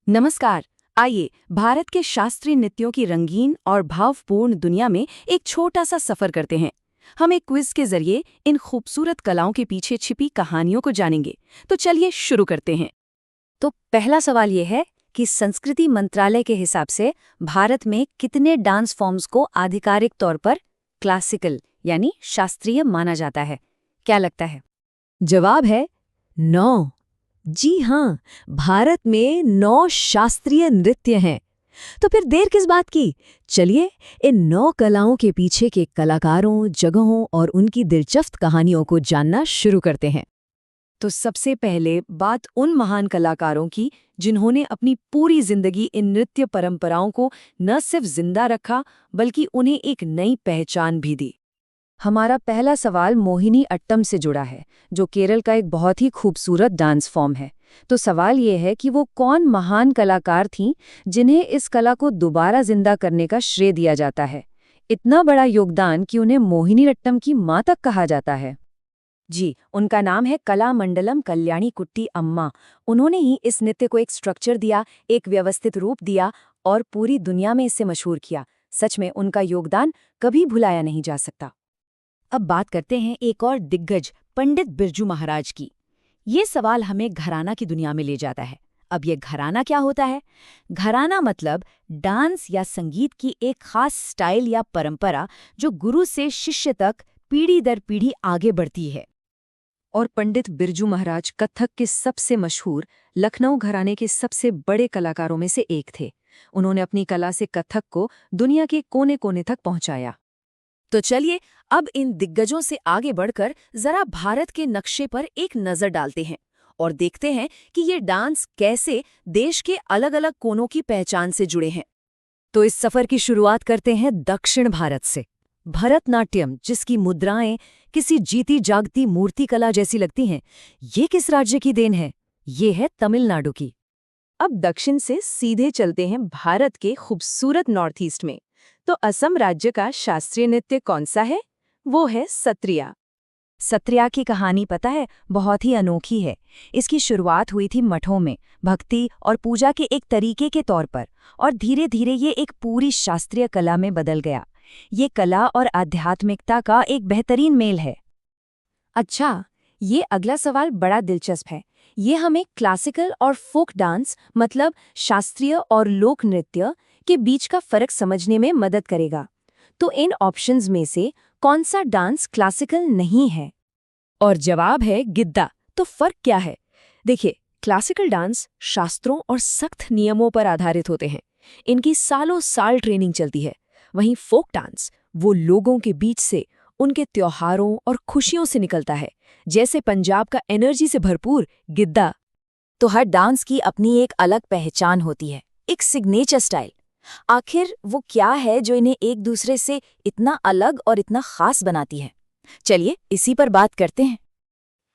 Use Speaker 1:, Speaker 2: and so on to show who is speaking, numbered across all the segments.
Speaker 1: नमस्कार। आइए भारत के शास्त्रीय नृत्यों की रंगीन और भावपूर्ण दुनिया में एक छोटा सा सफर करते हैं। हम एक क्विज के जरिए इन खूबसूरत कलाओं के पीछे छिपी कहानियों को जानेंगे। तो चलिए शुरू करते हैं। तो पहला सवाल ये है कि संस्कृति मंत्रालय के हिसाब से भारत में कितने डांस फॉर्म्स को आधिकारिक तौर पर क्लासिकल यानी शास्त्रीय माना जाता है? क्या लगता है?
Speaker 2: जवाब है 9। जी हाँ, भारत में 9 शास्त्रीय नृत्य हैं। तो फिर देर किस बात की? चलिए इन 9 कलाओं के पीछे के कलाकारों, जगहों और उनकी दिलचस्प कहानियों को जानना शुरू करते हैं।
Speaker 1: तो सबसे पहले बात उन महान कलाकारों की जिन्होंने अपनी पूरी जिंदगी इन नृत्य परंपराओं को न सिर्फ जिंदा रखा बल्कि उन्हें एक नई पहचान भी दी। हमारा पहला सवाल मोहिनी अट्टम से जुड़ा है, जो केरल का एक बहुत ही खूबसूरत डांस फॉर्म है। तो सवाल ये है कि वो कौन महान कलाकार थीं जिन्हें इस कला को दोबारा जिंदा करने का श्रेय दिया जाता है। इतना बड़ा योगदान कि उन्हें मोहिनी अट्टम की मां तक कहा जाता है। जी, उनका नाम है कलामंडलम कल्याणी कुट्टी अम्मा। उन्होंने ही इस नृत्य को एक स्ट्रक्चर दिया, एक व्यवस्थित रूप दिया और पूरी दुनिया में इसे मशहूर किया। सच में उनका योगदान कभी भुलाया नहीं जा सकता। अब बात करते हैं एक और दिग्गज पंडित बिरजू महाराज की। ये सवाल हमें घराना की दुनिया में ले जाता है। अब ये घराना क्या होता है? घराना मतलब डांस या संगीत की एक खास स्टाइल या परंपरा जो गुरु से शिष्य तक पीढ़ी दर पीढ़ी आगे बढ़ती है। और पंडित बिरजू महाराज कथक के सबसे मशहूर लखनऊ घराने के सबसे बड़े कलाकारों में से एक थे। उन्होंने अपनी कला से कथक को दुनिया के कोने कोने तक पहुंचाया। तो चलिए अब इन दिग्गजों से आगे बढ़कर जरा भारत के नक्शे पर एक नजर डालते हैं और देखते हैं कि ये डांस कैसे देश के अलग अलग कोनों की पहचान से जुड़े हैं। तो इस सफर की शुरुआत करते हैं दक्षिण भारत से। भरतनाट्यम, जिसकी मुद्राएं किसी जीती जागती मूर्ति कला जैसी लगती हैं, ये किस राज्य की देन है? ये है तमिलनाडु की। अब दक्षिण से सीधे चलते हैं भारत के खूबसूरत नॉर्थ ईस्ट में। तो असम राज्य का शास्त्रीय नृत्य कौन सा है? वो है सत्रिया। सत्रिया की कहानी पता है, बहुत ही अनोखी है। इसकी शुरुआत हुई थी मठों में भक्ति और पूजा के एक तरीके के तौर पर, और धीरे धीरे ये एक पूरी शास्त्रीय कला में बदल गया। ये कला और आध्यात्मिकता का एक बेहतरीन मेल है। अच्छा, ये अगला सवाल बड़ा दिलचस्प है। ये हमें क्लासिकल और फोक डांस मतलब शास्त्रीय और लोक नृत्य के बीच का फर्क समझने में मदद करेगा। तो इन ऑप्शंस में से कौन सा डांस क्लासिकल नहीं है? और जवाब है गिद्दा। तो फर्क क्या है? देखिए, क्लासिकल डांस शास्त्रों और सख्त नियमों पर आधारित होते हैं। इनकी सालों साल ट्रेनिंग चलती है। वहीं फोक डांस वो लोगों के बीच से, उनके त्योहारों और खुशियों से निकलता है, जैसे पंजाब का एनर्जी से भरपूर गिद्दा। तो हर डांस की अपनी एक अलग पहचान होती है, एक सिग्नेचर स्टाइल। आखिर वो क्या है जो इन्हें एक दूसरे से इतना अलग और इतना खास बनाती है? चलिए इसी पर बात करते हैं।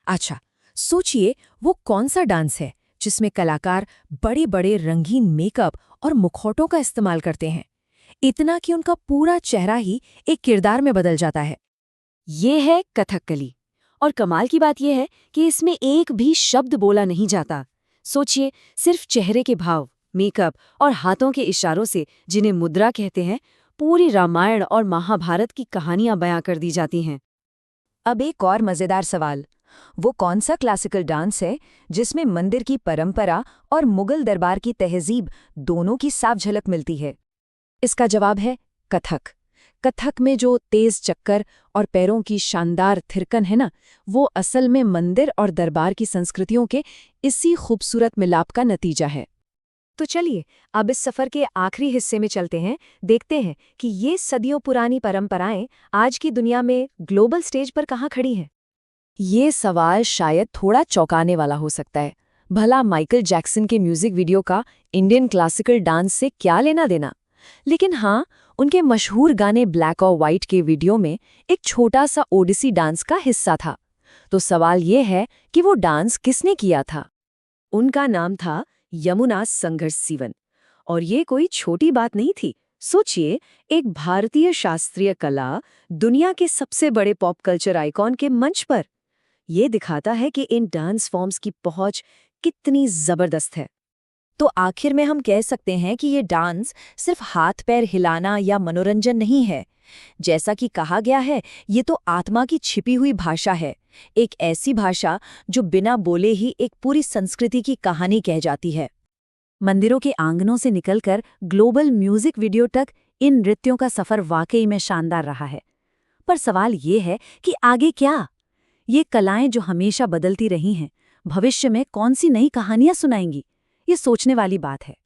Speaker 1: अच्छा, सोचिए वो कौन सा डांस है जिसमें कलाकार बड़े बड़े रंगीन मेकअप और मुखौटों का इस्तेमाल करते हैं, इतना कि उनका पूरा चेहरा ही एक किरदार में बदल जाता है। ये है कथकली। और कमाल की बात यह है कि इसमें एक भी शब्द बोला नहीं जाता। सोचिए, सिर्फ चेहरे के भाव, मेकअप और हाथों के इशारों से, जिन्हें मुद्रा कहते हैं, पूरी रामायण और महाभारत की कहानियां बयां कर दी जाती हैं। अब एक और मजेदार सवाल, वो कौन सा क्लासिकल डांस है जिसमें मंदिर की परंपरा और मुगल दरबार की तहजीब दोनों की साफ झलक मिलती है? इसका जवाब है कथक। कथक में जो तेज चक्कर और पैरों की शानदार थिरकन है ना, वो असल में मंदिर और दरबार की संस्कृतियों के इसी खूबसूरत मिलाप का नतीजा है। तो चलिए अब इस सफर के आखिरी हिस्से में चलते हैं, देखते हैं कि ये सदियों पुरानी परंपराएं आज की दुनिया में ग्लोबल स्टेज पर कहाँ खड़ी हैं। ये सवाल शायद थोड़ा चौंकाने वाला हो सकता है। भला माइकल जैक्सन के म्यूजिक वीडियो का इंडियन क्लासिकल डांस से क्या लेना देना? लेकिन हाँ, उनके मशहूर गाने ब्लैक और व्हाइट के वीडियो में एक छोटा सा ओडिसी डांस का हिस्सा था। तो सवाल ये है कि वो डांस किसने किया था? उनका नाम था यमुना संघर्ष सीवन। और ये कोई छोटी बात नहीं थी। सोचिए, एक भारतीय शास्त्रीय कला दुनिया के सबसे बड़े पॉप कल्चर आइकॉन के मंच पर। ये दिखाता है कि इन डांस फॉर्म्स की पहुंच कितनी जबरदस्त है।
Speaker 3: तो आखिर में हम कह सकते हैं कि ये डांस सिर्फ हाथ पैर हिलाना या मनोरंजन नहीं है। जैसा कि कहा गया है, ये तो आत्मा की छिपी हुई भाषा है, एक ऐसी भाषा जो बिना बोले ही एक पूरी संस्कृति की कहानी कह जाती है।
Speaker 1: मंदिरों के आंगनों से निकलकर ग्लोबल म्यूजिक वीडियो तक इन नृत्यों का सफर वाकई में शानदार रहा है। पर सवाल ये है कि आगे क्या? ये कलाएं जो हमेशा बदलती रही हैं, भविष्य में कौन सी नई कहानियां सुनाएंगी? ये सोचने वाली बात है।